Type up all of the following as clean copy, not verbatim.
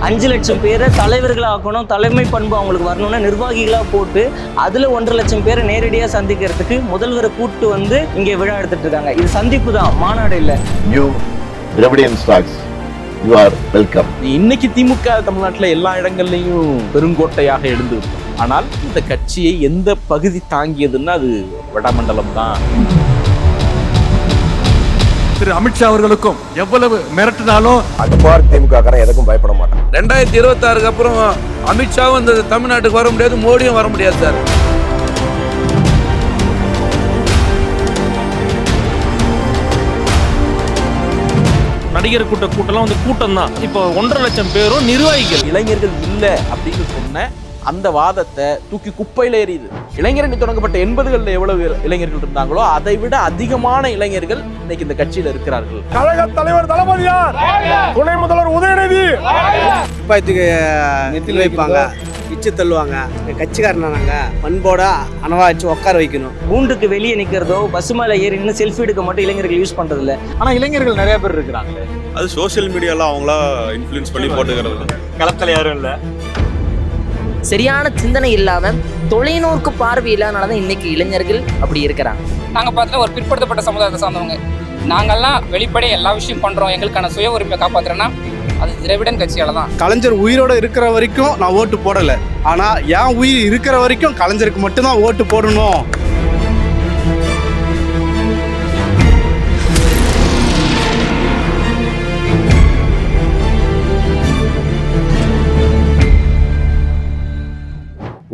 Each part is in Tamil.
5 லட்சம் பேரை தலைவர்களாக்கணும், தலைமை பண்பு அவங்களுக்கு வரணும்னா நிர்வாகிகளாக போட்டு அதில் 1.5 லட்சம் பேரை நேரடியாக சந்திக்கிறதுக்கு முதல்வரை கூட்டு வந்து இங்கே விழா எடுத்துட்டு இருக்காங்க. இது சந்திப்பு தான், மாநாடு இல்லை. You are welcome. இன்னைக்கு திமுக தமிழ்நாட்டில் எல்லா இடங்கள்லையும் பெருங்கோட்டையாக எழுந்து, ஆனால் இந்த கட்சியை எந்த பகுதி தாங்கியதுன்னா அது வடமண்டலம் தான். திரு அமித்ஷா அவர்களுக்கும் எவ்வளவு மிரட்டினாலும் திமுக எதுக்கும் பயப்பட மாட்டான். 2026 அப்புறம் அமித்ஷாவும் இந்த தமிழ்நாட்டுக்கு வர முடியாது, மோடியும் வர முடியாது சார். நடிகர் கூட்டம்லாம் வந்து கூட்டம் தான். இப்போ 1.5 லட்சம் பேரும் நிர்வாகிகள். இளைஞர்கள் இல்லை அப்படின்னு சொன்ன அந்த வாதத்தை தூக்கி குப்பையில எறியுது. இளைஞரணி தொடங்கப்பட்ட 80களில் எவ்வளவு இளைஞர்கள் இருந்தாங்களோ அதை விட அதிகமான இளைஞர்கள் இன்னைக்கு இந்த கட்சியில இருக்கிறார்கள். கழக தலைவர் தளபதியார், துணை முதல்வர் உதயநிதி துப்பாக்கிக்கு நெத்தியில் வைப்பாங்க, பிச்சு தள்ளுவாங்க. கட்சிக்காரனாங்க பண்போட அனவா வச்சு உட்கார வைக்கணும். கூண்டுக்கு வெளியே நிற்கிறதோ பஸ் மேலே ஏறி நின்று செல்ஃபி எடுக்க மட்டும் இளைஞர்கள் யூஸ் பண்றது இல்லை. ஆனா இளைஞர்கள் நிறைய பேர் இருக்கிறாங்க. அது சோசியல் மீடியால அவங்களா இன்ஃப்ளூயன்ஸ் பண்ணி போட்டுக்கிறது. களத்துல யாரும் இல்லை. சரியான சிந்தனை இல்லாம தொலைநோக்கு பார்வை இல்லாதனாலதான் இன்னைக்கு இளைஞர்கள் அப்படி இருக்கிறாங்க. நாங்க பார்த்தா ஒரு பிற்படுத்தப்பட்ட சமுதாயத்தை சார்ந்தவங்க. நாங்கெல்லாம் வெளிப்படை எல்லா விஷயம் பண்றோம், எங்களுக்கான சுய உரிமையை காப்பாத்துறேன்னா அது திராவிடன் கட்சியால தான். கலைஞர் உயிரோட இருக்கிற வரைக்கும் நான் ஓட்டு போடல, ஆனா என் உயிர் இருக்கிற வரைக்கும் கலைஞருக்கு மட்டும்தான் ஓட்டு போடணும்.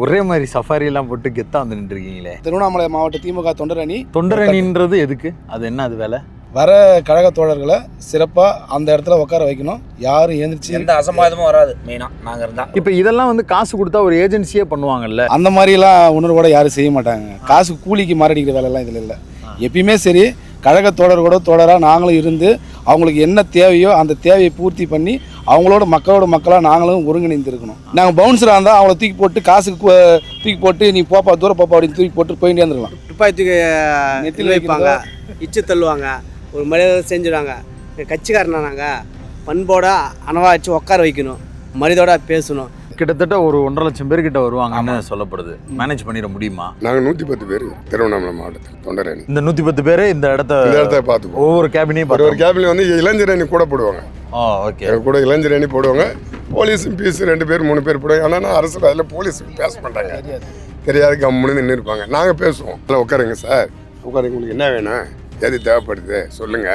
ஒரே மாதிரி சஃபாரி எல்லாம் போட்டு கெத்தா வந்து நின்றுருக்கீங்களே. திருவண்ணாமலை மாவட்ட திமுக தொண்டரணின்றது எதுக்கு? அது என்ன அது வேலை? வர கழக தோழர்களை சிறப்பா அந்த இடத்துல உட்கார வைக்கணும். யாரும் எழுந்திரிச்சு எந்த அசம்பாதமும் வராது. மெயினா நாங்க இருந்தா இப்ப இதெல்லாம் வந்து காசு கொடுத்தா ஒரு ஏஜென்சியே பண்ணுவாங்கல்ல, அந்த மாதிரி எல்லாம் உணர்வோட யாரும் செய்ய மாட்டாங்க. காசு கூலிக்கு மாரடிக்கிற வேலை எல்லாம் இதுல இல்லை. எப்பயுமே சரி, கழக தோழர்களோட தோழராக நாங்களும் இருந்து அவங்களுக்கு என்ன தேவையோ அந்த தேவையை பூர்த்தி பண்ணி அவங்களோட மக்களாக நாங்களும் ஒருங்கிணைந்து இருக்கணும். நாங்கள் பவுன்சராக இருந்தால் அவங்கள தூக்கி போட்டு காசுக்கு தூக்கி போட்டு நீ போப்பா தூர போப்பா அப்படின்னு தூக்கி போட்டு போயிட்டே இருந்துருக்கலாம். துப்பாக்கிக்கு நெத்தியில் வைப்பாங்க, இச்சு தள்ளுவாங்க, ஒரு மரியாதை செஞ்சுடுவாங்க. கட்சிக்காரனாங்க பண்போட அனவா வச்சு உட்கார வைக்கணும், மரியாதையோட பேசணும். கிட்டத்தட்ட ஒரு 1.5 லட்சம் பேர்கிட்ட வருவாங்கன்னு சொல்லப்படுது. மேனேஜ் பண்ணிட முடியுமா? நாங்கள் 110 பேர் திருவண்ணாமலை மாவட்டத்தில் தொண்டரணி. இந்த 110 பேர் இந்த இடத்த பார்த்துக்குவோம். ஒவ்வொரு கேபினையும் ஒரு கேபினில் வந்து இளைஞரணி கூட போடுவாங்க. ஓகே, கூட இளைஞரணி போடுவாங்க. போலீஸும் பீஸ் 2 பேர் 3 பேர் போடுவாங்க. ஆனால் அரசு அதில் போலீஸுக்கு பேச மாட்டாங்க, தெரியாது, கம்முன்னு நின்று இருப்பாங்க. நாங்கள் பேசுவோம், அதில் உட்காருங்க சார், உட்காருங்க, உங்களுக்கு என்ன வேணும், எது தேவைப்படுது சொல்லுங்க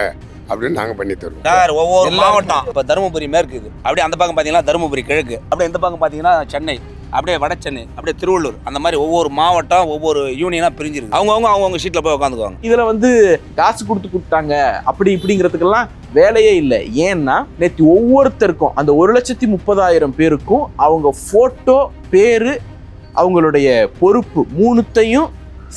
அப்படின்னு நாங்கள் பண்ணி தருவோம் சார். ஒவ்வொரு மாவட்டம் இப்போ தருமபுரி மேற்கு, அப்படியே அந்த பக்கம் பார்த்தீங்கன்னா தருமபுரி கிழக்கு, அப்படியே இந்த பக்கம் பார்த்தீங்கன்னா சென்னை, அப்படியே வட சென்னை, அப்படியே திருவள்ளூர், அந்த மாதிரி ஒவ்வொரு மாவட்டம் ஒவ்வொரு யூனியனாக பிரிஞ்சிருக்கு. அவங்கவுங்க ஷீட்டில் போய் உட்காந்துக்குவாங்க. இதுல வந்து காசு கொடுத்தாங்க அப்படி இப்படிங்கிறதுக்கெல்லாம் வேலையே இல்லை. ஏன்னா நேற்று ஒவ்வொருத்தருக்கும் அந்த 1,30,000 பேருக்கும் அவங்க போட்டோ, பேரு, அவங்களுடைய பொறுப்பு 3த்தையும்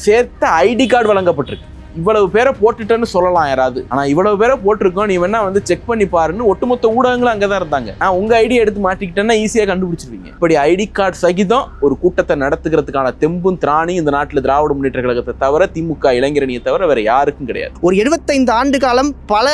சேர்த்து ஐடி கார்டு வழங்கப்பட்டிருக்கு. இவ்வளவு பேரை போட்டுட்டேன்னு சொல்லலாம் யாராவது, ஆனா இவ்வளவு பேரை போட்டிருக்கோம், நீ வேணா வந்து செக் பண்ணி பாருன்னு ஒட்டுமொத்த ஊடகங்களும் அங்கதான் இருந்தாங்க. நான் உங்க ஐடி எடுத்து மாட்டிக்கிட்டேன்னா ஈஸியா கண்டுபிடிச்சிருவீங்க. இப்படி ஐடி கார்டு சகிதம் ஒரு கூட்டத்தை நடத்துகிறதுக்கான தெம்பும் திராணியும் இந்த நாட்டில் திராவிட முன்னேற்ற கழகத்தை தவிர, திமுக இளைஞரணியை தவிர வேற யாருக்கும் கிடையாது. ஒரு 75 ஆண்டு காலம் பல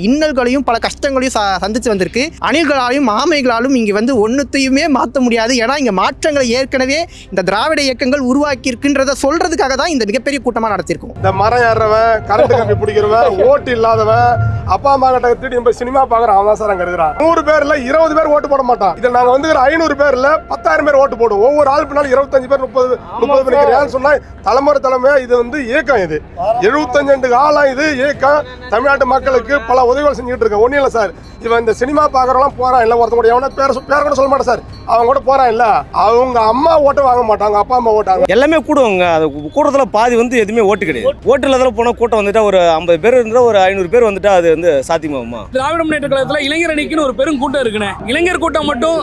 இன்னல்களையும் பல கஷ்டங்களையும் சந்திச்சு வந்திருக்கு. அணில்களாலும் ஆமைகளாலும் இங்க வந்து ஒன்னுத்தையுமே மாற்ற முடியாது. ஏன்னா இங்க மாற்றங்களை ஏற்கனவே இந்த திராவிட இயக்கங்கள் உருவாக்கி இருக்குன்றத சொல்றதுக்காக தான் இந்த மிகப்பெரிய கூட்டமா நடத்திருக்கோம். இந்த மரம் ஏறுறவன், கரண்ட் கம்பி பிடிக்கிறவன், ஓட்டு இல்லாதவன், அப்பா அம்மா கிட்ட திருடி நம்ம சினிமா பாக்குறோம், அவன் சார் அங்க இருக்கிறான். 100 பேர்ல 20 பேர் ஓட்டு போட மாட்டான். இதுல நாங்க வந்து 500 பேர்ல 10,000 பேர் ஓட்டு போடுவோம். ஒவ்வொரு ஆள் பின்னாலும் 25 பேர் 30 பேர் சொன்னா தலைமுறை இது வந்து இயக்கம். இது 75 காலம் இது இயக்கம். தமிழ்நாட்டு மக்களுக்கு பல உதவிகள் செஞ்சுட்டு இருக்கேன். ஒன்னும் இல்லை சார், இவன் இந்த சினிமா பாக்குறவெல்லாம் போறான் இல்ல, ஒருத்த கூட எவனா பேர் கூட சொல்ல மாட்டேன் சார், அவங்க கூட போறான் இல்ல, அவங்க அம்மா ஓட்டு வாங்க மாட்டாங்க, அப்பா அம்மா ஓட்டாங்க. எல்லாமே கூடுவாங்க. அது கூட்டத்தில் பாதி வந்து எதுவுமே ஓட்டு கிடையாது. ஓட்டு இல்லாத போன கூட்டம் வந்துட்டா ஒரு 50 பேர் இருந்தா ஒரு 500 பேர் வந்துட்டா அது வந்து சாத்தியமாகுமா? திராவிட முன்னேற்ற கழகத்துல இளைஞரணிக்குன்னு ஒரு பெரும் கூட்டம் இருக்குண்ணே. இளைஞர் கூட்டம் மட்டும்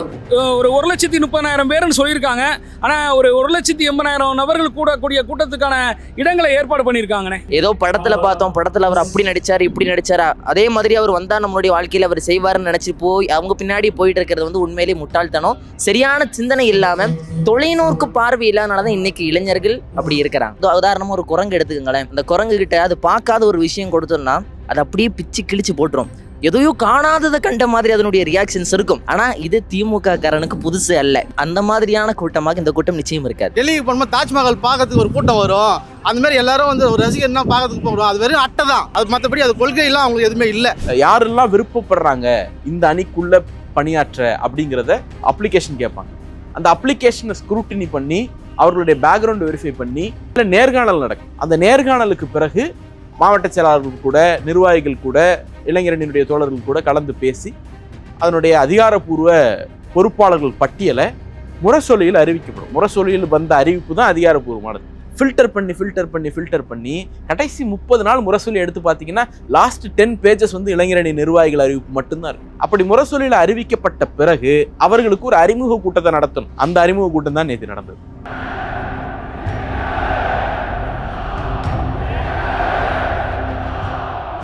ஒரு 1,30,000 பேர்னு சொல்லியிருக்காங்க. ஆனா ஒரு 1,80,000 நபர்கள் கூடக்கூடிய கூட்டத்துக்கான இடங்களை ஏற்பாடு பண்ணியிருக்காங்கண்ணே. ஏதோ படத்துல பார்த்தோம், படத்துல அவர் அப்படி நடிச்சாரு இப்படி நடிச்சாரா, அதே மாதிரி அவர் வந்தா நம்மளுடைய வாழ்க்கையில அவர் செய்வாருன்னு நினைச்சு போய் அவங்க பின்னாடி போயிட்டு இருக்கிறது வந்து உண்மையிலேயே முட்டாள்தனம். சரியான சிந்தனை இல்லாம தொலைநோக்கு பார்வை இல்லாதனாலதான் இன்னைக்கு இளைஞர்கள் அப்படி இருக்கிறாங்க. உதாரணமா ஒரு குரங்கு எடுத்துக்கங்களேன். இந்த குரங்கு கிட்ட அது பார்க்காத ஒரு விஷயம் கொடுத்தோம்னா அது அப்படியே பிச்சு கிழிச்சு போட்டுரும். எதையோ காணாததை கண்ட மாதிரி அதனுடைய ரியாக்ஷன்ஸ் இருக்கும். ஆனா இது திமுக காரனுக்கு புதுசு அல்ல. அந்த மாதிரியான கூட்டமாக இந்த கூட்டம் நிச்சயம் இருக்காது. டெல்லிக்கு போனோம், தாஜ்மஹால் பார்க்கறதுக்கு ஒரு கூட்டம் வரும். அந்த மாதிரி எல்லாரும் வந்து ஒரு ரசிகர்னா பார்க்கறதுக்கு போகிறோம். அது வெறும் அட்டை தான். அது மற்றபடி அது கொள்கையெல்லாம் அவங்களுக்கு எதுவுமே இல்லை. யாரெல்லாம் விருப்பப்படுறாங்க இந்த அணிக்குள்ள பணியாற்ற அப்படிங்கிறத அப்ளிகேஷன் கேட்பாங்க. அந்த அப்ளிகேஷனை ஸ்க்ரூட்டினி பண்ணி அவர்களுடைய பேக்ரவுண்ட் வெரிஃபை பண்ணி நேர்காணல் நடக்கும். அந்த நேர்காணலுக்கு பிறகு மாவட்ட செயலாளர்கள் கூட, நிர்வாகிகள் கூட, இளைஞரணியினுடைய தோழர்கள் கூட கலந்து பேசி அதனுடைய அதிகாரப்பூர்வ பொறுப்பாளர்கள் பட்டியலை முரசொலியில் அறிவிக்கப்படும். முரசொலியில் வந்த அறிவிப்பு தான் அதிகாரப்பூர்வமானது. ஃபில்டர் பண்ணி கடைசி 30 நாள் முரசொலி எடுத்து பார்த்தீங்கன்னா லாஸ்ட் 10 பேஜஸ் வந்து இளைஞரணி நிர்வாகிகள் அறிவிப்பு மட்டும்தான் இருக்கு. அப்படி முரசொலியில் அறிவிக்கப்பட்ட பிறகு அவர்களுக்கு ஒரு அறிமுக கூட்டத்தை நடத்தணும். அந்த அறிமுக கூட்டம் தான் நேற்று நடந்தது.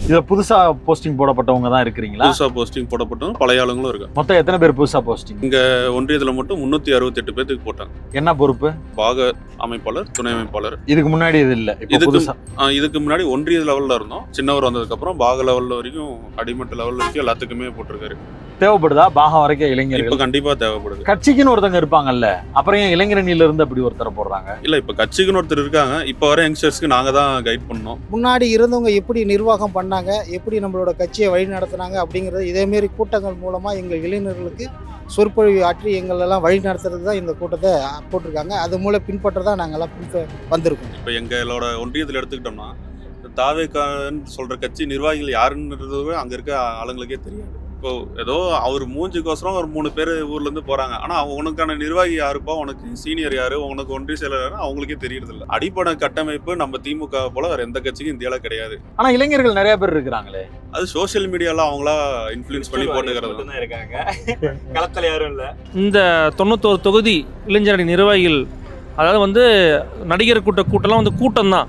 இதுல புதுசா போஸ்டிங் போடப்பட்டவங்க தான் இருக்கிறீங்களா? புதுசா போஸ்டிங் போடப்பட்டவங்க பழைய ஆளுங்களும் இருக்காங்க. மொத்தம் எத்தனை பேர் புதுசா போஸ்டிங்? இங்க ஒன்றியத்துல மட்டும் 368 பேருக்கு போட்டாங்க. என்ன பொறுப்பு? பாக அமைப்பாளர், துணை அமைப்பாளர். இதுக்கு முன்னாடி இது இல்ல, இப்போ புதுசா. இதுக்கு முன்னாடி ஒன்றிய லெவல்ல இருந்தோம். சின்னவர் வந்ததுக்கு அப்புறம் பாக லெவல்ல வரைக்கும், அடிமட்ட லெவல்ல வரைக்கும் எல்லாத்துக்குமே போட்டிருக்காரு. தேவைப்படுதா பாகம் வரைக்கும் இளைஞர்கள்? இப்ப கண்டிப்பா தேவைப்படுது. கட்சிக்குன்னு ஒருத்தங்க இருப்பாங்கல்ல, அப்புறம் ஏன் இளைஞரணியில இருந்து அப்படி ஒருத்தரை போடுறாங்க? இல்ல, இப்ப கட்சிக்குன்னு ஒருத்தர் இருக்காங்க. இப்ப வர யங்ஸ்டர்ஸ்க்கு நாங்க தான் கைட் பண்ணோம். முன்னாடி இருந்தவங்க எப்படி நிர்வாகம் பண்ணாங்க, எப்படி நம்மளோட கட்சியை வழி நடத்தினாங்க அப்படிங்கிறது இதேமாரி கூட்டங்கள் மூலமாக எங்கள் இளைஞர்களுக்கு சொற்பொழிவு ஆற்றி எங்களெல்லாம் வழி நடத்துறது தான் இந்த கூட்டத்தை போட்டிருக்காங்க. அது மூலம் பின்பற்ற தான் நாங்கள்லாம் வந்திருக்கோம். இப்போ எங்களோட ஒன்றியத்தில் எடுத்துக்கிட்டோம்னா தாவேக்கான்னு சொல்ற கட்சி நிர்வாகிகள் யாருன்றது அங்க இருக்க ஆளுங்களுக்கே தெரியாது. இப்போ ஏதோ அவர் மூஞ்சுக்கோசரம் ஒரு 3 பேர் ஊர்ல இருந்து போறாங்க. ஆனா உனக்கான நிர்வாகி யாருப்பா, உனக்கு சீனியர் யாரு, உனக்கு ஒன்றிய செயலர் யாரு, அவங்களுக்கே தெரியறது இல்லை. அடிப்படை கட்டமைப்பு நம்ம திமுக போல வேற எந்த கட்சிக்கும் இந்தியால கிடையாது. ஆனா இளைஞர்கள் நிறைய பேர் இருக்கிறாங்களே. அது சோசியல் மீடியால அவங்களா இன்ஃப்ளூயன்ஸ் பண்ணி போட்டுக்கிறது தான் இருக்காங்க. களத்துல யாரும் இல்லை. இந்த 91 தொகுதி இளைஞரணி நிர்வாகிகள், அதாவது வந்து நடிகர் கூட்டம்லாம் வந்து கூட்டம் தான்.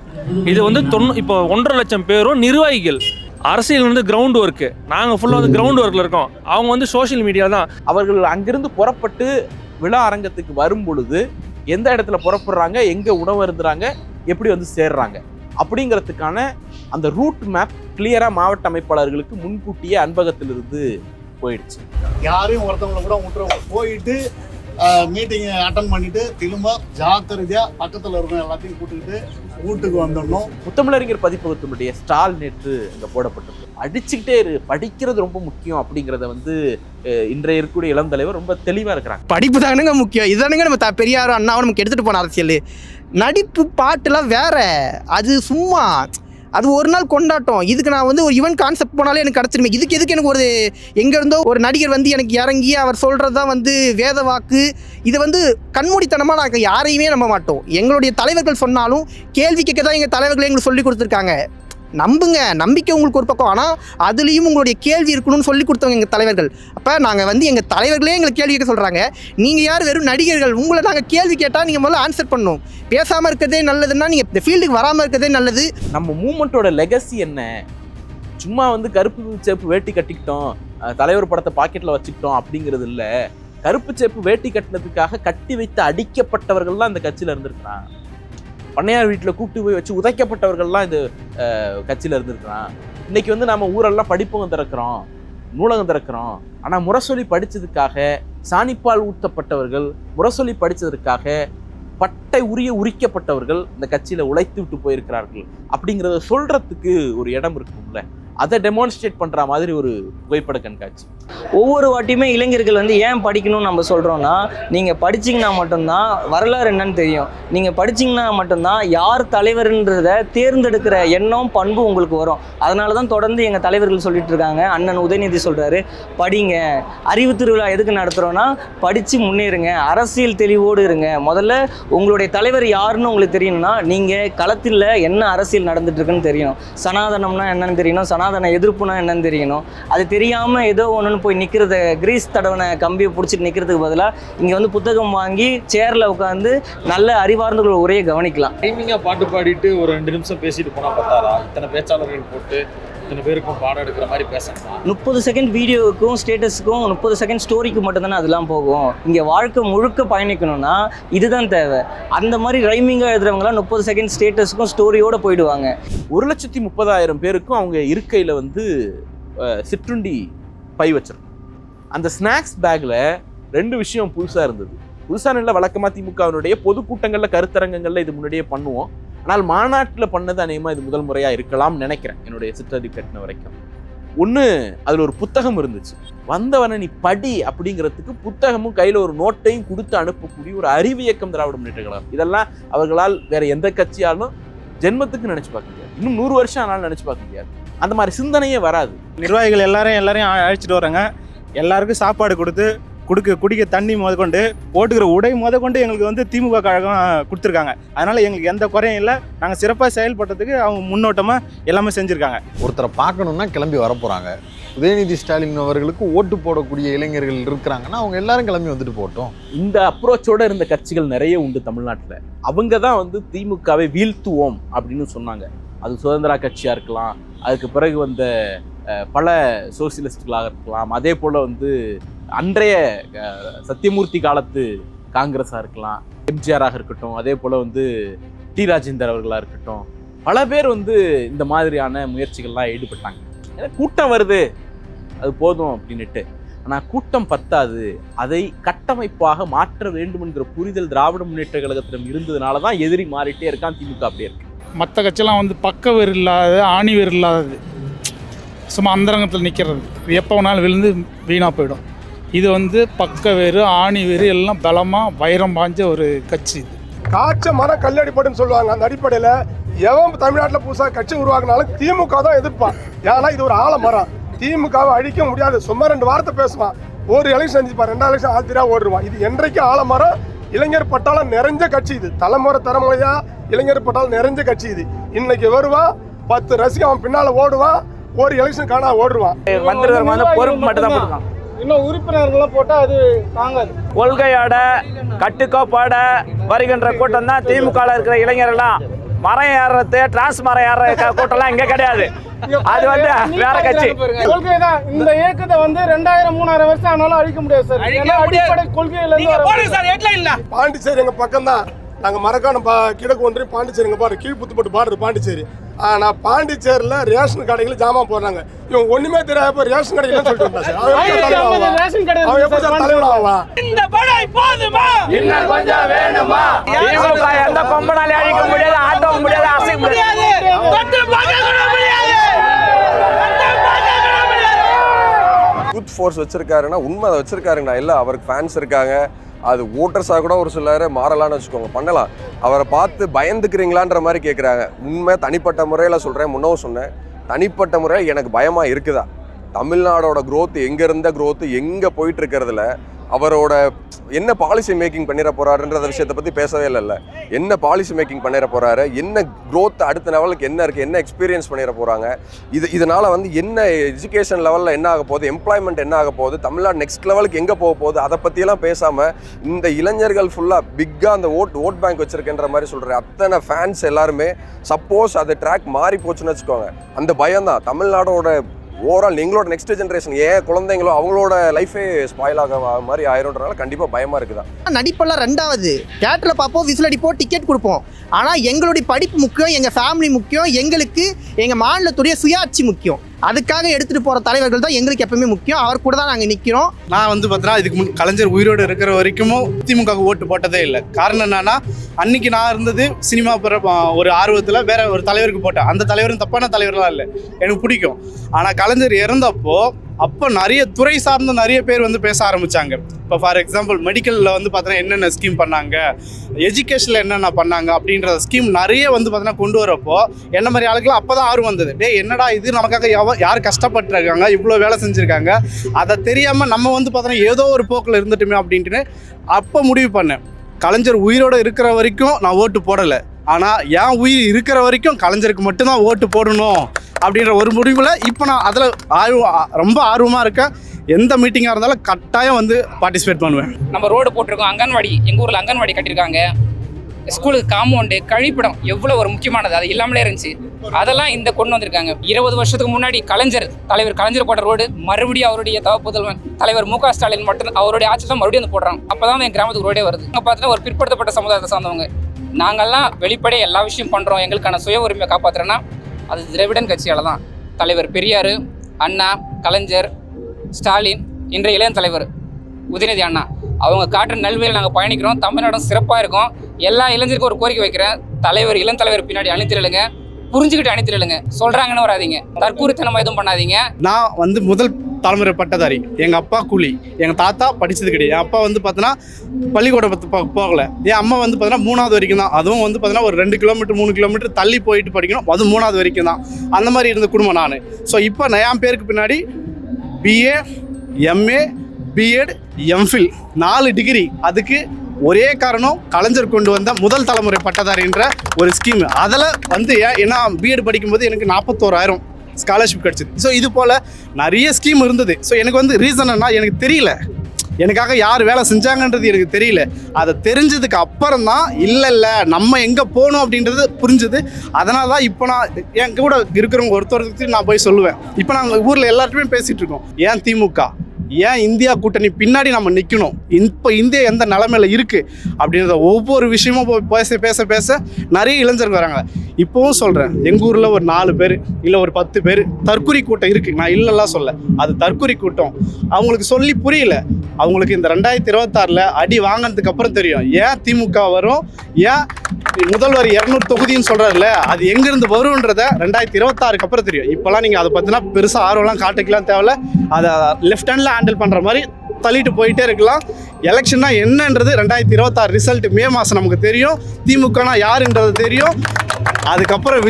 இது வந்து இப்போ 1.5 லட்சம் பேரும் நிர்வாகிகள். அரசியல் வந்து கிரவுண்ட் ஒர்க்கு. நாங்கள் ஃபுல்லாக வந்து கிரவுண்ட் ஒர்க்கில் இருக்கோம். அவங்க வந்து சோஷியல் மீடியா தான். அவர்கள் அங்கிருந்து புறப்பட்டு விழா அரங்கத்துக்கு வரும் பொழுது எந்த இடத்துல புறப்படுறாங்க, எங்கே உணவு இருந்துறாங்க, எப்படி வந்து சேர்றாங்க அப்படிங்கிறதுக்கான அந்த ரூட் மேப் கிளியராக மாவட்ட அமைப்பாளர்களுக்கு முன்கூட்டியே அன்பகத்திலிருந்து போயிடுச்சு. யாரையும் ஒருத்தவங்களை கூட விட்டுற போயிட்டு மீட்டிங் அட்டன் பண்ணிட்டு திரும்ப ஜாக்கிரதையா பக்கத்தில் இருக்க எல்லாத்தையும் கூட்டுக்கிட்டு வீட்டுக்கு வந்துடணும். முத்தமிழறிஞர் பதிப்பகத்தினுடைய ஸ்டால் நேற்று இங்கே போடப்பட்டது. அடிச்சுக்கிட்டே இரு, படிக்கிறது ரொம்ப முக்கியம் அப்படிங்கிறத வந்து இன்றைய இருக்கக்கூடிய இளம் தலைவர் ரொம்ப தெளிவாக இருக்கிறாங்க. படிப்பு தானுங்க முக்கியம். இதானுங்க நம்ம பெரியாரும் அண்ணாவும் நமக்கு எடுத்துகிட்டு போன அரசியல். நடிப்பு பாட்டுலாம் வேற, அது சும்மா அது ஒரு நாள் கொண்டாட்டம். இதுக்கு நான் வந்து ஒரு ஈவென்ட் கான்செப்ட் போனாலே எனக்கு கிடச்சிருமே. இதுக்கு எதுக்கு எனக்கு ஒரு எங்கேருந்தோ ஒரு நடிகர் வந்து எனக்கு இறங்கி அவர் சொல்கிறது தான் வந்து வேத வாக்கு. இதை வந்து கண்மூடித்தனமாக நாங்கள் யாரையுமே நம்ப மாட்டோம். எங்களுடைய தலைவர்கள் சொன்னாலும் கேள்வி கேட்க தான் எங்கள் தலைவர்கள் எங்களுக்கு சொல்லி கொடுத்துருக்காங்க. நம்புங்க, நம்பிக்கை உங்களுக்கு ஒரு பக்கம், ஆனால் அதுலேயும் உங்களுடைய கேள்வி இருக்கணும்னு சொல்லி கொடுத்தவங்க எங்கள் தலைவர்கள். அப்போ நாங்கள் வந்து எங்கள் தலைவர்களே எங்களை கேள்வி கேட்க சொல்கிறாங்க. நீங்கள் யார் வெறும் நடிகர்கள், உங்களை நாங்கள் கேள்வி கேட்டால் நீங்கள் முதல்ல ஆன்சர் பண்ணணும். பேசாமல் இருக்கிறதே நல்லதுன்னா நீங்கள் இந்த ஃபீல்டுக்கு வராமல் இருக்கிறதே நல்லது. நம்ம மூமெண்ட்டோட லெகசி என்ன? சும்மா வந்து கருப்பு சேப்பு வேட்டி கட்டிக்கிட்டோம், தலைவர் படத்தை பாக்கெட்டில் வச்சுக்கிட்டோம் அப்படிங்கிறது இல்லை. கருப்பு சேப்பு வேட்டி கட்டினதுக்காக கட்டி வைத்து அடிக்கப்பட்டவர்கள்லாம் இந்த கட்சியில் இருந்திருக்கிறான். பண்ணையார் வீட்டில் கூப்பிட்டு போய் வச்சு உதைக்கப்பட்டவர்கள்லாம் இந்த கட்சியில் இருந்திருக்கிறான். இன்னைக்கு வந்து நம்ம ஊரெல்லாம் படிப்பகம் திறக்கிறோம், நூலகம் திறக்கிறோம். ஆனால் முரசொலி படித்ததுக்காக சாணிப்பால் ஊற்றப்பட்டவர்கள், முரசொலி படித்ததற்காக பட்டை உரிக்கப்பட்டவர்கள் இந்த கட்சியில் உழைத்து விட்டு போயிருக்கிறார்கள் அப்படிங்கிறத சொல்கிறதுக்கு ஒரு இடம் இருக்கும்ல. அதை டெமான்ஸ்ட்ரேட் பண்ணுற மாதிரி ஒரு புகைப்பட கண்காட்சி. ஒவ்வொரு வாட்டியுமே இளைஞர்கள் வந்து ஏன் படிக்கணும்னு நம்ம சொல்கிறோன்னா, நீங்கள் படிச்சிங்கன்னா மட்டும்தான் வரலாறு என்னன்னு தெரியும். நீங்கள் படிச்சிங்கன்னா மட்டும்தான் யார் தலைவர்ன்றதை தேர்ந்தெடுக்கிற எண்ணம், பண்பு உங்களுக்கு வரும். அதனால தான் தொடர்ந்து எங்கள் தலைவர்கள் சொல்லிட்டு இருக்காங்க. அண்ணன் உதயநிதி சொல்கிறாரு, படிங்க. அறிவு திருவிழா எதுக்கு நடத்துகிறோன்னா, படித்து முன்னேறுங்க, அரசியல் தெளிவோடு இருங்க. முதல்ல உங்களுடைய தலைவர் யாருன்னு உங்களுக்கு தெரியணும்னா, நீங்கள் களத்தில் என்ன அரசியல் நடந்துட்டுருக்குன்னு தெரியணும். சனாதனம்னா என்னன்னு தெரியணும், சனாதன எதிர்ப்புனா என்னன்னு தெரியணும். அது தெரியாமல் ஏதோ ஒன்றுன்னு போய் நிற்கிறத, கிரீஸ் தடவனை கம்பியை பிடிச்சிட்டு நிற்கிறதுக்கு பதிலாக இங்கே வந்து புத்தகம் வாங்கி சேரில் உட்காந்து நல்ல அறிவார்ந்த உரையை கவனிக்கலாம். டைமிங்காக பாட்டு பாடிட்டு ஒரு 2 நிமிஷம் பேசிட்டு போனால் பத்தாரா? இத்தனை பேச்சாளர்கள் போட்டு இத்தனை பேருக்கும் பாடம் எடுக்கிற மாதிரி பேசணும். 30 செகண்ட் வீடியோவுக்கும் ஸ்டேட்டஸுக்கும் 30 செகண்ட் ஸ்டோரிக்கு மட்டும்தானே அதெல்லாம் போகும். இங்கே வாழ்க்கை முழுக்க பயணிக்கணும்னா இதுதான் தேவை. அந்த மாதிரி ரைமிங்காக எழுதுறவங்களாம் 30 செகண்ட் ஸ்டேட்டஸுக்கும் ஸ்டோரியோடு போயிடுவாங்க. 1,30,000 பேருக்கும் அவங்க இருக்கையில் வந்து சிற்றுண்டி பை வச்சிருக்கோம். அந்த ஸ்நாக்ஸ் பேக்கில் 2 விஷயம் புதுசாக இருந்தது. புதுசாக நல்ல வழக்கமாக திமுகவினுடைய பொதுக்கூட்டங்களில் கருத்தரங்கங்களில் இது முன்னாடியே பண்ணுவோம். ஆனால் மாநாட்டில் பண்ணது அநேகமாக இது முதல் முறையாக இருக்கலாம்னு நினைக்கிறேன். என்னுடைய சிற்றதி கட்டின வரைக்கும் ஒன்று அதில் ஒரு புத்தகம் இருந்துச்சு. வந்தவனை நீ படி அப்படிங்கிறதுக்கு புத்தகமும் கையில் ஒரு நோட்டையும் கொடுத்து அனுப்பக்கூடிய ஒரு அறிவு இயக்கம் திராவிட முன்னேற்ற கழகம். இதெல்லாம் அவர்களால் வேற எந்த கட்சியாலும் ஜென்மத்துக்கு நினைச்சு பார்க்க முடியாது. இன்னும் 100 வருஷம் ஆனாலும் நினைச்சு பார்க்க முடியாது. அந்த மாதிரி சிந்தனையே வராது. நிர்வாகிகள் எல்லாரையும் அழைச்சிட்டு வராங்க. எல்லாருக்கும் சாப்பாடு கொடுத்து குடிக்க தண்ணி முதற்கொண்டு போட்டுக்கிற உடை முதற்கொண்டு எங்களுக்கு வந்து திமுக கழகம் கொடுத்துருக்காங்க. அதனால் எங்களுக்கு எந்த குறையும் இல்லை. நாங்கள் சிறப்பாக செயல்பட்டதுக்கு அவங்க முன்னோட்டமாக எல்லாமே செஞ்சுருக்காங்க. ஒருத்தரை பார்க்கணுன்னா கிளம்பி வரப்போகிறாங்க. உதயநிதி ஸ்டாலின் அவர்களுக்கு ஓட்டு போடக்கூடிய இளைஞர்கள் இருக்கிறாங்கன்னா அவங்க எல்லாரும் கிளம்பி வந்துட்டு போட்டோம். இந்த அப்ரோச்சோட இருந்த கட்சிகள் நிறைய உண்டு தமிழ்நாட்டில். அவங்க தான் வந்து திமுகவை வீழ்த்துவோம் அப்படின்னு சொன்னாங்க. அது சுதந்திரா கட்சியாக இருக்கலாம், அதுக்கு பிறகு வந்த பல சோசியலிஸ்டுகளாக இருக்கலாம், அதே போல் வந்து அன்றைய சத்தியமூர்த்தி காலத்து காங்கிரஸாக இருக்கலாம், எம்ஜிஆராக இருக்கட்டும், அதே போல் வந்து டி ராஜேந்தர் அவர்களாக இருக்கட்டும், பல பேர் வந்து இந்த மாதிரியான முயற்சிகள்லாம் ஈடுபட்டாங்க. ஏன்னா கூட்டம் வருது அது போதும் அப்படின்னுட்டு. ஆனால் கூட்டம் பத்தாது, அதை கட்டமைப்பாக மாற்ற வேண்டும் என்கிற புரிதல் திராவிட முன்னேற்ற கழகத்திடம் இருந்ததுனால தான் எதிரி மாறிட்டே இருக்கான். திமுக அப்படியே இருக்கு. மற்ற கட்சியெல்லாம் வந்து பக்க வேறு இல்லாதது, ஆணி வேறு இல்லாதது, சும்மா அந்தரங்கத்தில் நிற்கிறது, எப்போ வேணாலும் விழுந்து வீணாக போயிடும். இது வந்து பக்க வேறு ஆணி வேறு எல்லாம் பலமாக வைரம் பாஞ்ச ஒரு கட்சி. இது காய்ச்ச மரம் கல்லடிப்பட்டுன்னு சொல்லுவாங்க. அந்த அடிப்படையில் எவன் தமிழ்நாட்டில் புதுசாக கட்சி உருவாக்குனாலும் திமுக தான் எதிர்ப்பான். ஏன்னா இது ஒரு ஆலமரம், திமுகவை அழிக்க முடியாது. சும்மா 2 வார்த்தை பேசுவான், ஒரு எலெக்ஷன் செஞ்சுப்பான், 2 எலெக்ஷன் ஆத்திரியாக ஓடுவான். இது என்றைக்கு ஆலமரம், இளைஞர் பட்டாளம் நிறைஞ்ச கட்சி. இது தலைமுறையா இளைஞர் பட்டாளம் நிறைஞ்ச கட்சி. இது இன்னைக்கு வருவான், 10 ரசிகன் அவன் பின்னால் ஓடுவான், ஒரு எலெக்ஷன் காணா ஓடுவான். பொறுப்பு மட்டும் தான் கொடுக்கலாம். இன்னும் உறுப்பினர்கள்லாம் போட்டால் அது தாங்காது. கொள்கையோட கட்டுக்கோப்போட வருகின்ற கூட்டம் தான் திமுகவில் இருக்கிற இளைஞர்கள்லாம். மரம் ஏறுறது, டிரான்ஸ் மரம் ஏறுற கூட்டம்லாம் இங்கே கிடையாது. அது வந்து வேற கட்சி கொள்கை தான். இந்த இயக்கத்தை வந்து 2000-3000 வருஷம் ஆனாலும் அழிக்க முடியாது சார். அடிப்படை கொள்கையில பாண்டிச்சேரி எங்க பக்கம் தான். நாங்கள் மரக்காணம் கிழக்கு ஒன்றியம் பாண்டிச்சேரி எங்க பாரு, கீழ்புத்துப்பட்டு பாடுறது பாண்டிச்சேரி. ஆனால் பாண்டிச்சேரியில் ரேஷன் கடைகள் ஜாமான் போடுறாங்க. இவன் ஒண்ணுமே தெரியாத ரேஷன் கடைகள் சொல்லிட்டு வந்தா சார். அவன் எப்படி தலைவனாவா? இந்த படை போதுமா, இன்னும் கொஞ்சம் வேணுமா? எந்த கொம்பனாலே அழிக்க முடியாது, ஆட்டோ முடியாது, அசைக்க முடியாது. யூத் ஃபோர்ஸ் வச்சிருக்காருன்னா உண்மை அதை வச்சிருக்காருங்கண்ணா. இல்லை அவருக்கு ஃபேன்ஸ் இருக்காங்க, அது ஓட்டர்ஸாக கூட ஒரு சிலர் மாறலான்னு வச்சுக்கோங்க, பண்ணலாம். அவரை பார்த்து பயந்துக்கிறீங்களான்ற மாதிரி கேட்குறாங்க. உண்மை தனிப்பட்ட முறையில் சொல்கிறேன், முன்னவும் சொன்னேன், தனிப்பட்ட முறையில் எனக்கு பயமாக இருக்குதா. தமிழ்நாடோட க்ரோத் எங்கே இருந்த க்ரோத்து எங்கே போயிட்டு இருக்கிறதுல அவரோட என்ன பாலிசி மேக்கிங் பண்ணிட போறாருன்ற விஷயத்தை பற்றி பேசவே இல்லைல்ல. என்ன பாலிசி மேக்கிங் பண்ணிட போறாரு, என்ன க்ரோத் அடுத்த லெவலுக்கு என்ன இருக்குது, என்ன எக்ஸ்பீரியன்ஸ் பண்ணிட போகிறாங்க, இதனால் வந்து என்ன எஜுகேஷன் லெவலில் என்ன ஆக போகுது, எம்ப்ளாய்மெண்ட் என்ன ஆக போகுது, தமிழ்நாடு நெக்ஸ்ட் லெவலுக்கு எங்கே போக போகுது, அதை பற்றியெல்லாம் பேசாமல் இந்த இளைஞர்கள் ஃபுல்லாக பிக்காக அந்த ஓட் பேங்க் வச்சுருக்கேன்ற மாதிரி சொல்கிற அத்தனை ஃபேன்ஸ் எல்லாருமே சப்போஸ் அது ட்ராக் மாறி போச்சுன்னு வச்சுக்கோங்க, அந்த பயம்தான் தமிழ்நாடோட ஓவரால் எங்களோட நெக்ஸ்ட் ஜென்ரேஷன் ஏன் குழந்தைங்களோ அவங்களோட லைஃபே ஸ்பாயில் ஆக மாதிரி ஆயிரும்ன்றனால கண்டிப்பாக பயமாக இருக்குதா. நடிப்பெல்லாம் 2வது தியேட்டரில் பார்ப்போம், விசில் அடிப்போம், டிக்கெட் கொடுப்போம். ஆனால் எங்களுடைய படிப்பு முக்கியம், எங்கள் ஃபேமிலி முக்கியம், எங்களுக்கு எங்கள் மாநிலத்துடைய சுயாட்சி முக்கியம். அதுக்காக எடுத்துகிட்டு போகிற தலைவர்கள் தான் எங்களுக்கு எப்பவுமே முக்கியம். அவர் கூட தான் நாங்கள் நிற்கிறோம். நான் வந்து பார்த்தீங்கன்னா இதுக்கு கலைஞர் உயிரோடு இருக்கிற வரைக்கும் திமுக ஓட்டு போட்டதே இல்லை. காரணம் என்னன்னா, அன்னைக்கு நான் இருந்தது சினிமா ஒரு ஆர்வத்தில் வேற ஒரு தலைவருக்கு போட்டேன். அந்த தலைவரும் தப்பான தலைவர்களாக இல்லை, எனக்கு பிடிக்கும். ஆனால் கலைஞர் இறந்தப்போ அப்போ நிறைய துறை சார்ந்த நிறைய பேர் வந்து பேச ஆரம்பித்தாங்க. இப்போ ஃபார் எக்ஸாம்பிள் மெடிக்கலில் வந்து பார்த்தீங்கன்னா என்னென்ன ஸ்கீம் பண்ணாங்க, எஜுகேஷனில் என்னென்ன பண்ணாங்க அப்படின்ற ஸ்கீம் நிறைய வந்து பார்த்தீங்கன்னா கொண்டு வரப்போ என்ன மாதிரி ஆளுக்கெல்லாம் அப்போ தான் ஆர்வம் வந்தது. என்னடா இது நமக்காக யார் கஷ்டப்பட்டுருக்காங்க, இவ்வளோ வேலை செஞ்சுருக்காங்க, அதை தெரியாமல் நம்ம வந்து பார்த்தோன்னா ஏதோ ஒரு போக்கில் இருந்துட்டுமே அப்படின்ட்டு அப்போ முடிவு பண்ணேன். கலைஞர் உயிரோடு இருக்கிற வரைக்கும் நான் ஓட்டு போடலை, ஆனால் என் உயிர் இருக்கிற வரைக்கும் கலைஞருக்கு மட்டும்தான் ஓட்டு போடணும் அப்படின்ற ஒரு முடிவில் இப்போ நான் அதில் ரொம்ப ஆர்வமாக இருக்கேன். எந்த மீட்டிங்காக இருந்தாலும் கட்டாயம் வந்து பார்ட்டிசிபேட் பண்ணுவேன். நம்ம ரோடு போட்டிருக்கோம், அங்கன்வாடி, எங்கள் ஊரில் அங்கன்வாடி கட்டியிருக்காங்க, ஸ்கூலுக்கு காம்பவுண்டு, கழிப்பிடம் எவ்வளோ ஒரு முக்கியமானது, அது இல்லாமலே இருந்துச்சு. அதெல்லாம் இந்த கொண்டு வந்திருக்காங்க. 20 வருஷத்துக்கு முன்னாடி தலைவர் கலைஞர் போட்ட ரோடு மறுபடியும் அவருடைய தவப்புதல்வன் தலைவர் மு.க. ஸ்டாலின் மட்டும் அவருடைய ஆட்சி தான் மறுபடியும் வந்து போடுறாங்க. அப்போ தான் என் கிராமத்துக்கு ரோடே வருது. அங்கே பார்த்தீங்கன்னா ஒரு பிற்படுத்தப்பட்ட சமுதாயத்தை சார்ந்தவங்க நாங்கள்லாம் வெளிப்படையாக எல்லா விஷயம் பண்ணுறோம், எங்களுக்கான சுய உரிமையை காப்பாற்றுறேன்னா அது திராவிடன் கட்சியால் தான். தலைவர் பெரியார், அண்ணா, கலைஞர், ஸ்டாலின், இன்றைய இளைய தலைவர் உதயநிதி அண்ணா அவங்க காட்டுற நல்வழியில் நாங்கள் பயணிக்கிறோம். தமிழ்நாடும் சிறப்பாக இருக்கும். எல்லா இளைஞருக்கும் ஒரு கோரிக்கை வைக்கிறேன். இளம் தலைவர் பின்னாடி அணித்திரளுங்க, புரிஞ்சுக்கிட்டு அணித்திரளுங்க. சொல்கிறாங்கன்னு வராதிங்க, தற்கூரித்தனமாக எதுவும் பண்ணாதீங்க. நான் வந்து முதல் தலைமுறை பட்டதாரி. எங்கள் அப்பா கூலி, எங்கள் தாத்தா படித்தது கிடையாது. என் அப்பா வந்து பார்த்தோன்னா பள்ளிக்கூடம் போகலை. என் அம்மா வந்து பார்த்தோன்னா 3வது வரைக்கும் தான். அதுவும் வந்து பார்த்தோன்னா ஒரு 2 கிலோமீட்டர் 3 கிலோமீட்டர் தள்ளி போயிட்டு படிக்கணும். அதுவும் 3வது வரைக்கும் தான். அந்த மாதிரி இருந்த குடும்பம் நான். ஸோ இப்போ என் பேருக்கு பின்னாடி BA, MA, B.Ed, M.Phil 4 degree. அதுக்கு ஒரே காரணம் கலைஞர் கொண்டு வந்த முதல் தலைமுறை பட்டதாரின்ற ஒரு ஸ்கீம். அதில் வந்து ஏன்னா B.Ed படிக்கும்போது எனக்கு 41,000 ஸ்காலர்ஷிப் கிடச்சிது. ஸோ இது போல் நிறைய ஸ்கீம் இருந்தது. ஸோ எனக்கு வந்து ரீசன் என்ன எனக்கு தெரியல, எனக்காக யார் வேலை செஞ்சாங்கன்றது எனக்கு தெரியல. அதை தெரிஞ்சதுக்கு அப்புறம் தான் இல்லை நம்ம எங்கே போகணும் அப்படின்றது புரிஞ்சுது. அதனால தான் இப்போ நான் என் கூட இருக்கிறவங்க ஒருத்தருக்கு நான் போய் சொல்லுவேன். இப்போ நாங்கள் ஊரில் எல்லாருமே பேசிகிட்டு இருக்கோம், ஏன் திமுக, ஏன் இந்தியா கூட்டணி பின்னாடி நம்ம நிற்கணும், இப்போ இந்தியா எந்த நிலைமையில இருக்குது அப்படின்றத ஒவ்வொரு விஷயமும் பேச பேச நிறைய இளைஞர்கள் வராங்க. இப்போவும் சொல்கிறேன், எங்கள் ஊரில் ஒரு 4 பேர் இல்லை ஒரு 10 பேர் தற்குறி கூட்டம் இருக்குது. நான் இல்லைலாம் சொல்ல, அது தற்குறி கூட்டம். அவங்களுக்கு சொல்லி புரியல. அவங்களுக்கு இந்த 2026 அடி வாங்கினதுக்கு அப்புறம் தெரியும் ஏன் திமுக வரும், ஏன் முதல்வர் 200 தொகுதின்னு சொல்கிறாருல்ல, அது எங்கேருந்து வரும்ன்றத 2026 அப்புறம் தெரியும். இப்போலாம் நீங்கள் அதை பற்றினா பெருசாக ஆர்வம்லாம் காட்டுக்கலாம் தேவையில்ல. அதை லெஃப்ட் ஹேண்டில் ஹேண்டில் பண்ணுற மாதிரி தள்ளிட்டு போயிட்டே இருக்கலாம். எலெக்ஷன்னா என்னன்றது 2026 ரிசல்ட் மே மாதம் நமக்கு தெரியும். திமுகனா யாருன்றது தெரியும். அதுக்கப்புறம்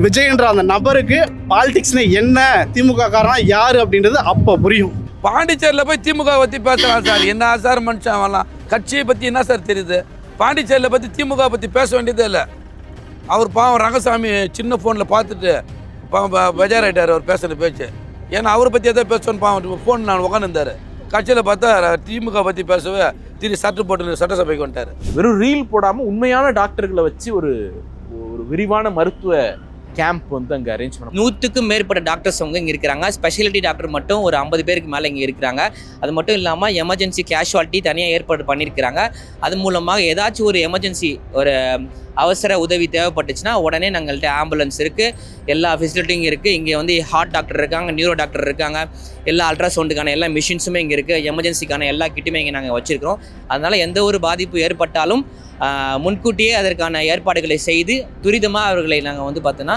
விஜய்ன்ற அந்த நபருக்கு பாலிடிக்ஸ்னு என்ன, திமுக காரனா யாரு அப்படின்றது அப்போ புரியும். பாண்டிச்சேரியில் போய் திமுக பற்றி பேசலாம் சார். என்ன சார் மனுஷன் வரலாம், கட்சியை பற்றி என்ன சார் தெரியுது? பாண்டிச்சேரியில் பற்றி திமுக பற்றி பேச வேண்டியதே இல்லை. அவர் பாவம் ரங்கசாமி சின்ன ஃபோனில் பார்த்துட்டு பாவம் பஜார் ஆகிட்டார் அவர் பேசுகிற பேச்சு. ஏன்னா அவரை பற்றி எதாவது பேசணும்னு பாவம் ஃபோன் நான் உட்காந்துருந்தார். கட்சியில் பார்த்தா திமுக பற்றி பேசவே சட்டை போட்டு சட்டசபைக்கு வந்துட்டார். வெறும் ரீல் போடாமல் உண்மையான டாக்டர்களை வச்சு ஒரு விரிவான மருத்துவ கேம்ப் வந்து அங்கே அரேஞ்ச் பண்ண 100க்கும் மேற்பட்ட டாக்டர்ஸ் அவங்க இங்கே இருக்கிறாங்க. ஸ்பெஷாலிட்டி டாக்டர் மட்டும் ஒரு 50 பேருக்கு மேலே இங்கே இருக்கிறாங்க. அது மட்டும் இல்லாமல் எமர்ஜென்சி கேஷுவாலிட்டி தனியாக ஏற்பாடு பண்ணியிருக்கிறாங்க. அது மூலமாக ஏதாச்சும் ஒரு எமர்ஜென்சி ஒரு அவசர உதவி தேவைப்பட்டுச்சுன்னா உடனே நாங்கள்கிட்ட ஆம்புலன்ஸ் இருக்குது, எல்லா ஃபெசிலிட்டியும் இருக்குது. இங்கே வந்து ஹார்ட் டாக்டர் இருக்காங்க, நியூரோ டாக்டர் இருக்காங்க, எல்லா அல்ட்ராசவுண்டுக்கான எல்லா மிஷின்ஸுமே இங்கே இருக்குது. எமர்ஜென்சிக்கான எல்லா கிட்டுமே இங்கே நாங்கள் வச்சுருக்கிறோம். அதனால் எந்த ஒரு பாதிப்பு ஏற்பட்டாலும் முன்கூட்டியே அதற்கான ஏற்பாடுகளை செய்து துரிதமாக அவர்களை நாங்கள் வந்து பார்த்தோன்னா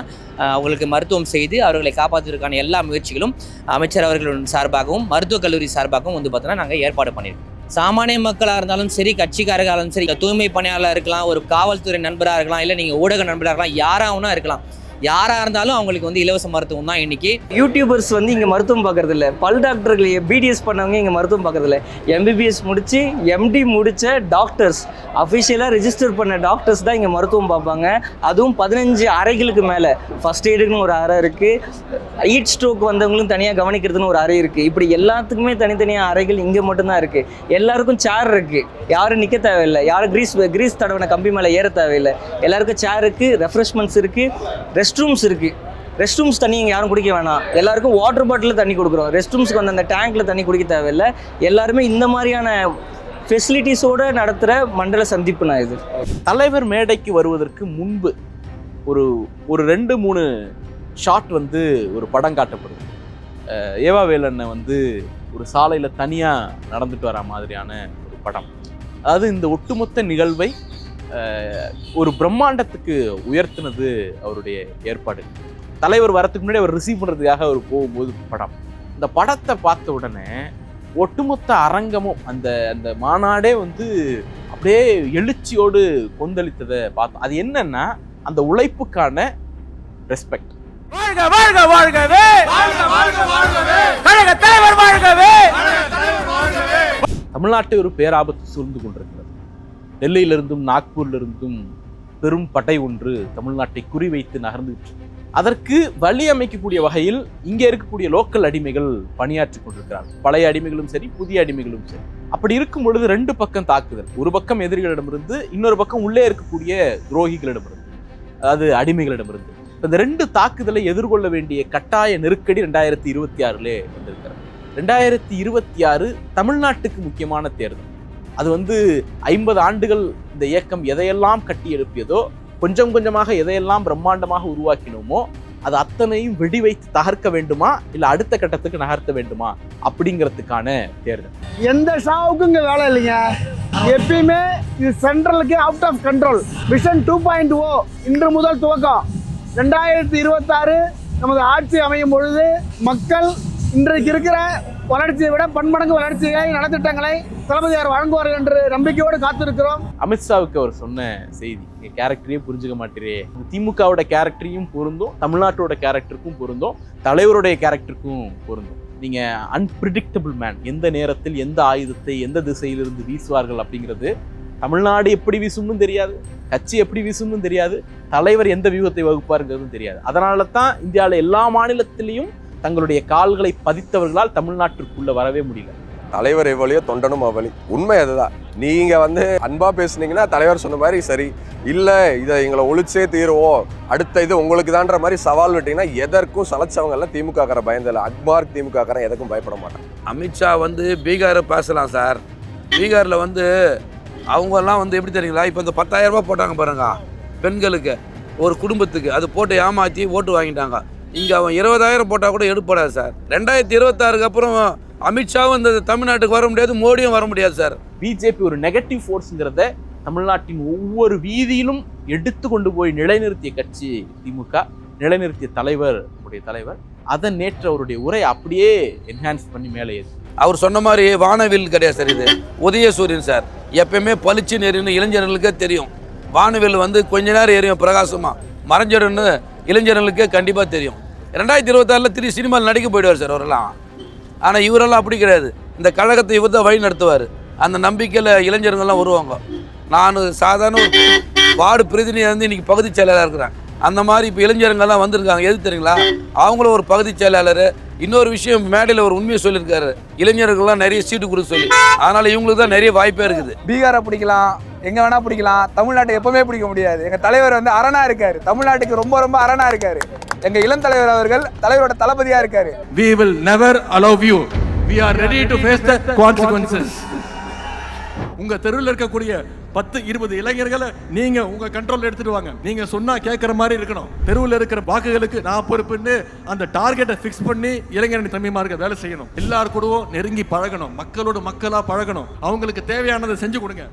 அவங்களுக்கு மருத்துவம் செய்து அவர்களை காப்பாற்றுவதற்கான எல்லா முயற்சிகளும் அமைச்சர் அவர்களின் சார்பாகவும் மருத்துவக் கல்லூரி சார்பாகவும் வந்து பார்த்தோன்னா நாங்கள் ஏற்பாடு பண்ணியிருக்கோம். சாமானிய மக்களாக இருந்தாலும் சரி, கட்சிக்காரர்களாக இருந்தாலும் சரி, தூய்மை பணியாளராக இருக்கலாம், ஒரு காவல்துறை நண்பராக இருக்கலாம், இல்லை நீங்கள் ஊடக நண்பராக இருக்கலாம், யாராகனா இருக்கலாம். யாராக இருந்தாலும் அவங்களுக்கு வந்து இலவச மருத்துவம் தான் இன்றைக்கி. யூடியூபர்ஸ் வந்து இங்கே மருத்துவம் பார்க்குறது இல்லை. பல் டாக்டர்கள் BDS பண்ணவங்க இங்கே மருத்துவம் பார்க்குறது இல்லை. MBBS முடித்து MD முடித்த டாக்டர்ஸ், அஃபிஷியலாக ரெஜிஸ்டர் பண்ண டாக்டர்ஸ் தான் இங்கே மருத்துவம் பார்ப்பாங்க. அதுவும் 15 அறைகளுக்கு மேலே. ஃபஸ்ட் எய்டுக்குன்னு ஒரு அறை இருக்குது, ஹீட் ஸ்ட்ரோக் வந்தவங்களும் தனியாக கவனிக்கிறதுன்னு ஒரு அறை இருக்குது. இப்படி எல்லாத்துக்குமே தனித்தனியாக அறைகள் இங்கே மட்டும்தான் இருக்குது. எல்லாருக்கும் சேர் இருக்குது, யாரும் நிற்க தேவையில்லை, யாரும் கிரீஸ் தடவின கம்பி மேலே ஏற தேவையில்லை. எல்லாருக்கும் சேர் இருக்குது, ரெஃப்ரெஷ்மெண்ட்ஸ் இருக்குது, ரெஸ்ட் ரூம்ஸ் இருக்குது. ரெஸ்ட் ரூம்ஸ் தண்ணி இங்கே யாரும் குடிக்க வேணாம், எல்லாருக்கும் வாட்டர் பாட்டிலில் தண்ணி கொடுக்குறோம். ரெஸ்ட் ரூம்ஸ்க்கு வந்து அந்த டேங்க்கில் தண்ணி குடிக்க தேவையில்லை. எல்லாருமே இந்த மாதிரியான ஃபெசிலிட்டிஸோடு நடத்துகிற மண்டல சந்திப்பு நான் இது. தலைவர் மேடைக்கு வருவதற்கு முன்பு ஒரு 2-3 ஷாட் வந்து ஒரு படம் காட்டப்படுது. ஏவா வேலண்ணை வந்து ஒரு சாலையில் தனியாக நடந்துட்டு வர மாதிரியான ஒரு படம். அதாவது இந்த ஒட்டுமொத்த நிகழ்வை ஒரு பிரம்மாண்டத்துக்கு உயர்த்தினது அவருடைய ஏற்பாடு. தலைவர் வரத்துக்கு முன்னாடி அவர் ரிசீவ் பண்ணுறதுக்காக அவர் போகும்போது படம். இந்த படத்தை பார்த்த உடனே ஒட்டுமொத்த அரங்கமும் அந்த மாநாடே வந்து அப்படியே எழுச்சியோடு கொந்தளித்ததை பார்த்தோம். அது என்னன்னா அந்த உழைப்புக்கான ரெஸ்பெக்ட். வாழ்க வாழ்க வாழ்கவே, வாழ்க வாழ்க வாழ்கவே, கழக தலைவர் வாழ்கவே, தமிழ்நாட்டை ஒரு பேராபத்து சூழ்ந்து கொண்டிருக்கிறது. டெல்லியிலிருந்தும் நாக்பூரிலிருந்தும் பெரும் படை ஒன்று தமிழ்நாட்டை குறிவைத்து நகர்ந்துட்டு, அதற்கு வழி அமைக்கக்கூடிய வகையில் இங்கே இருக்கக்கூடிய லோக்கல் அடிமைகள் பணியாற்றி கொண்டிருக்கிறார்கள். பழைய அடிமைகளும் சரி, புதிய அடிமைகளும் சரி. அப்படி இருக்கும் பொழுது 2 பக்கம் தாக்குதல். ஒரு பக்கம் எதிரிகளிடமிருந்து, இன்னொரு பக்கம் உள்ளே இருக்கக்கூடிய துரோகிகளிடமிருந்து, அதாவது அடிமைகளிடமிருந்து. இந்த 2 தாக்குதலை எதிர்கொள்ள வேண்டிய கட்டாய நெருக்கடி 2026 வந்திருக்கிறது. 2026 தமிழ்நாட்டுக்கு முக்கியமான தேர்தல். அது வந்து 50 ஆண்டுகள் இந்த இயக்கம் எதையெல்லாம் கட்டி எழுப்பியதோ, கொஞ்சம் கொஞ்சமாக எதையெல்லாம் பிரம்மாண்டமாக உருவாக்கினோமோ, அது அத்தனையும் வெடி வைத்து தகர்க்க வேண்டுமா இல்லை அடுத்த கட்டத்துக்கு நகர்த்த வேண்டுமா அப்படிங்கிறதுக்கான தேர்தல். எந்த ஷாவுக்கும் இங்கே வேலை இல்லைங்க. எப்பயுமே இது சென்ட்ரலுக்கு அவுட் ஆஃப் கண்ட்ரோல். விஷன் 2.0 இன்று முதல் துவக்கம். 2026 நமது ஆட்சி அமையும் பொழுது மக்கள் இன்றைக்கு இருக்கிற வளர்ச்சியை விட பன்மடங்கு வளர்ச்சியை நலத்திட்டங்களை தளபதியார் வழங்குவார் என்று நம்பிக்கையோடு காத்திருக்கிறோம். அமித்ஷாவுக்கு அவர் சொன்ன செய்தி, கேரக்டரையே புரிஞ்சுக்க மாட்டேறே, திமுகவோட கேரக்டரையும் பொருந்தும், தமிழ்நாட்டோட கேரக்டருக்கும் பொருந்தும், தலைவருடைய கேரக்டருக்கும் பொருந்தும். நீங்க அன்பிரிடிக்டபிள் மேன், எந்த நேரத்தில் எந்த ஆயுதத்தை எந்த திசையிலிருந்து வீசுவார்கள் அப்படிங்கிறது தமிழ்நாடு எப்படி வீசும்னு தெரியாது, கட்சி எப்படி வீசும்னு தெரியாது, தலைவர் எந்த வியூகத்தை வகுப்பாருங்கிறதும் தெரியாது. அதனால தான் இந்தியாவில் எல்லா மாநிலத்திலையும் தங்களுடைய கால்களை பதித்தவர்களால் தமிழ்நாட்டிற்குள்ள வரவே முடியல. தலைவர் எவ்வளியோ தொண்டனும் அவ்வளி. உண்மை அதுதான். நீங்க அன்பா பேசுனீங்கன்னா தலைவர் சொன்ன மாதிரி சரி, இல்ல இதை எங்களை ஒழிச்சே தீருவோம், அடுத்த இது உங்களுக்கு தான்ற மாதிரி சவால் விட்டீங்கன்னா எதற்கும் சலைச்சவங்க எல்லாம் திமுக கார பயந்தில்ல. அக்மார்க் திமுக காரன் எதற்கும் பயப்பட மாட்டான். அமித்ஷா பீகாரை பேசலாம் சார். பீகாரில் அவங்கெல்லாம் எப்படி தெரியுங்களா, இப்போ இந்த 10,000 ரூபாய் போட்டாங்க பாருங்க பெண்களுக்கு, ஒரு குடும்பத்துக்கு, அது போட்டு ஏமாற்றி ஓட்டு வாங்கிட்டாங்க. இங்கே அவன் 20,000 போட்டால் கூட எடுப்படாது சார். 2026க்கு அப்புறம் அமித்ஷாவும் இந்த தமிழ்நாட்டுக்கு வர முடியாது, மோடியும் வர முடியாது சார். பிஜேபி ஒரு நெகட்டிவ் ஃபோர்ஸுங்கிறத தமிழ்நாட்டின் ஒவ்வொரு வீதியிலும் எடுத்து கொண்டு போய் நிலைநிறுத்திய கட்சி திமுக, நிலைநிறுத்திய தலைவர் நம்முடைய தலைவர். அதை நேற்று அவருடைய உரை அப்படியே என்ஹான்ஸ் பண்ணி மேலே ஏது. அவர் சொன்ன மாதிரி வானவில் கிடையாது சார், இது உதயசூரியன் சார். எப்பயுமே பளிச்சு நெறின்னு இளைஞர்களுக்கே தெரியும். வானவில் கொஞ்ச நேரம் எரியும் பிரகாசமாக, மறைஞ்சிடும்னு இளைஞர்களுக்கே கண்டிப்பாக தெரியும். 2026 சினிமாவில் நடிக்க போயிடுவார் சார் அவரெல்லாம். ஆனால் இவரெல்லாம் அப்படி கிடையாது. இந்த கழகத்தை இவர் தான் வழி நடத்துவார். அந்த நம்பிக்கையில் இளைஞர்கள்லாம் வருவாங்க. நான் சாதாரண ஒரு வார்டு பிரதிநிதியாக இன்றைக்கி பகுதி செயலாளராக இருக்கிறேன். அந்த மாதிரி இப்போ இளைஞர்கள்லாம் வந்திருக்காங்க. எது தெரியுங்களா, அவங்களும் ஒரு பகுதி செயலாளர். இன்னொரு விஷயம், மேடையில் ஒரு உண்மையை சொல்லியிருக்காரு, இளைஞர்கள்லாம் நிறைய சீட்டு கொடுக்க சொல்லி. அதனால் இவங்களுக்கு தான் நிறைய வாய்ப்பே இருக்குது. பீகாரை பிடிக்கலாம், எங்கே வேணால் பிடிக்கலாம், தமிழ்நாட்டை எப்பவுமே பிடிக்க முடியாது. எங்கள் தலைவர் அரணா இருக்கார், தமிழ்நாட்டுக்கு ரொம்ப ரொம்ப அரணா இருக்கார். எங்கள் இளம் தலைவர் அவர்கள் தலைவரோட தளபதியாக இருக்கார். We will never allow you. We are ready to face the consequences. உங்க தெருவில் இருக்கக்கூடிய 10-20 இளைஞர்களை நீங்க உங்க கண்ட்ரோல் எடுத்துட்டு வாங்க. நீங்க சொன்னா கேட்கற மாதிரி இருக்கணும். தெருவில் இருக்கிற வாக்குகளுக்கு நான் பொறுப்புன்னு அந்த டார்கெட்டை ஃபிக்ஸ் பண்ணி இளைஞரணி தம்பிமார்க்க வேலை செய்யணும். எல்லாரும் கூடவும் நெருங்கி பழகணும், மக்களோட மக்களா பழகணும், அவங்களுக்கு தேவையானதை செஞ்சு கொடுங்க.